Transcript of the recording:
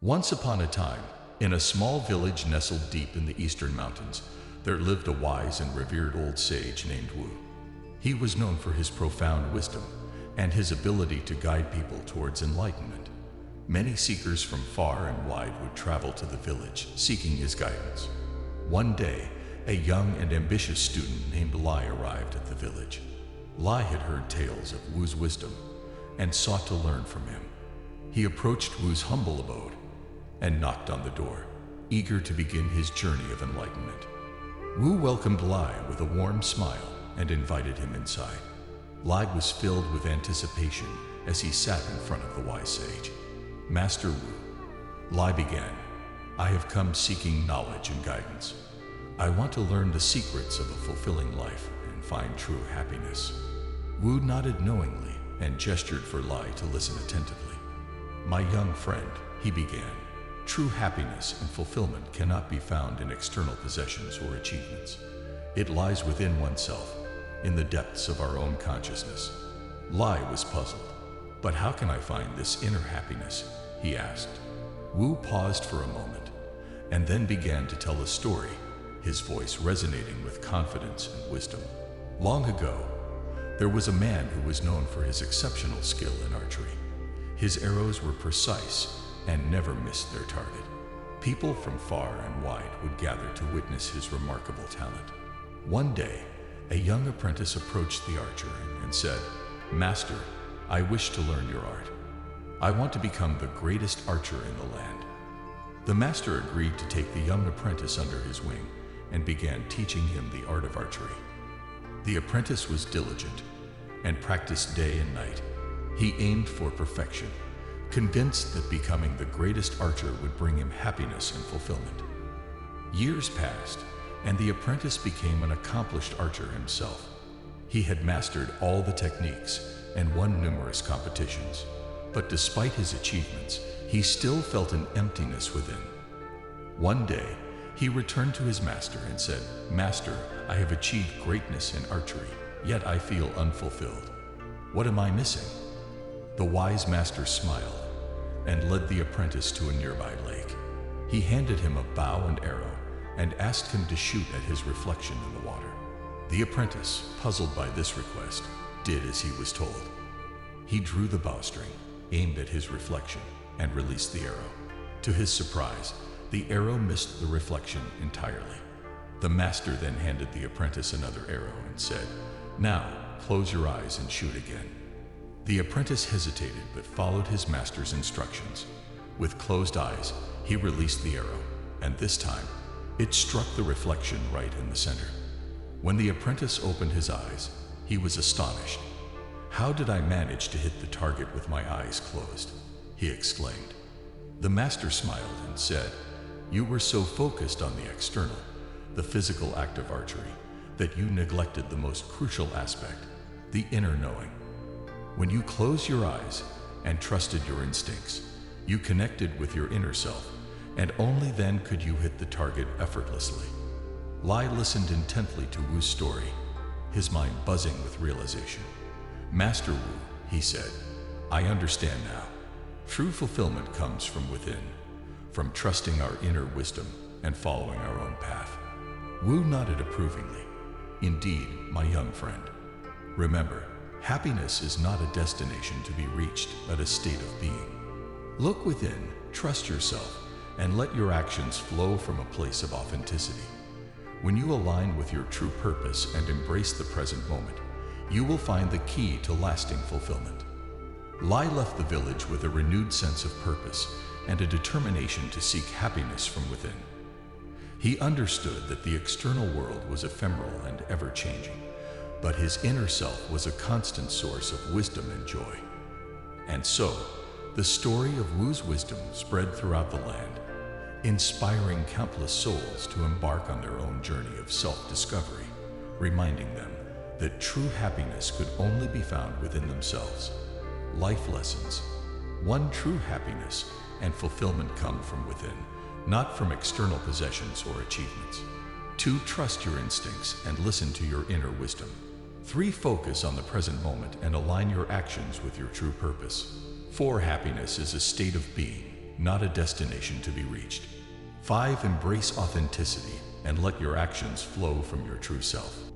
Once upon a time, in a small village nestled deep in the eastern mountains, there lived a wise and revered old sage named Wu. He was known for his profound wisdom and his ability to guide people towards enlightenment. Many seekers from far and wide would travel to the village seeking his guidance. One day, a young and ambitious student named Lai arrived at the village. Lai had heard tales of Wu's wisdom and sought to learn from him. He approached Wu's humble abode and knocked on the door, eager to begin his journey of enlightenment. Wu welcomed Lai with a warm smile and invited him inside. Lai was filled with anticipation as he sat in front of the wise sage. "Master Wu," Lai began, "I have come seeking knowledge and guidance. I want to learn the secrets of a fulfilling life and find true happiness." Wu nodded knowingly and gestured for Lai to listen attentively. "My young friend," he began, "true happiness and fulfillment cannot be found in external possessions or achievements. It lies within oneself, in the depths of our own consciousness." Lai was puzzled. "But how can I find this inner happiness?" he asked. Wu paused for a moment and then began to tell a story, his voice resonating with confidence and wisdom. Long ago, there was a man who was known for his exceptional skill in archery. His arrows were precise and never missed their target. People from far and wide would gather to witness his remarkable talent. One day, a young apprentice approached the archer and said, "Master, I wish to learn your art. I want to become the greatest archer in the land." The master agreed to take the young apprentice under his wing and began teaching him the art of archery. The apprentice was diligent and practiced day and night. He aimed for perfection, convinced that becoming the greatest archer would bring him happiness and fulfillment. Years passed, and the apprentice became an accomplished archer himself. He had mastered all the techniques and won numerous competitions. But despite his achievements, he still felt an emptiness within. One day, he returned to his master and said, "Master, I have achieved greatness in archery, yet I feel unfulfilled. What am I missing?" The wise master smiled and led the apprentice to a nearby lake. He handed him a bow and arrow and asked him to shoot at his reflection in the water. The apprentice, puzzled by this request, did as he was told. He drew the bowstring, aimed at his reflection, and released the arrow. To his surprise, the arrow missed the reflection entirely. The master then handed the apprentice another arrow and said, "Now, close your eyes and shoot again." The apprentice hesitated but followed his master's instructions. With closed eyes, he released the arrow, and this time, it struck the reflection right in the center. When the apprentice opened his eyes, he was astonished. "How did I manage to hit the target with my eyes closed?" he exclaimed. The master smiled and said, "You were so focused on the external, the physical act of archery, that you neglected the most crucial aspect, the inner knowing. When you closed your eyes and trusted your instincts, you connected with your inner self, and only then could you hit the target effortlessly." Lai listened intently to Wu's story, his mind buzzing with realization. "Master Wu," he said, "I understand now. True fulfillment comes from within, from trusting our inner wisdom and following our own path." Wu nodded approvingly. "Indeed, my young friend. Remember, happiness is not a destination to be reached, but a state of being. Look within, trust yourself, and let your actions flow from a place of authenticity. When you align with your true purpose and embrace the present moment, you will find the key to lasting fulfillment." Lai left the village with a renewed sense of purpose and a determination to seek happiness from within. He understood that the external world was ephemeral and ever-changing, but his inner self was a constant source of wisdom and joy. And so, the story of Wu's wisdom spread throughout the land, inspiring countless souls to embark on their own journey of self-discovery, reminding them that true happiness could only be found within themselves. Life lessons. One, true happiness and fulfillment come from within, not from external possessions or achievements. 2, trust your instincts and listen to your inner wisdom. 3, focus on the present moment and align your actions with your true purpose. 4, happiness is a state of being, not a destination to be reached. 5. Embrace authenticity and let your actions flow from your true self.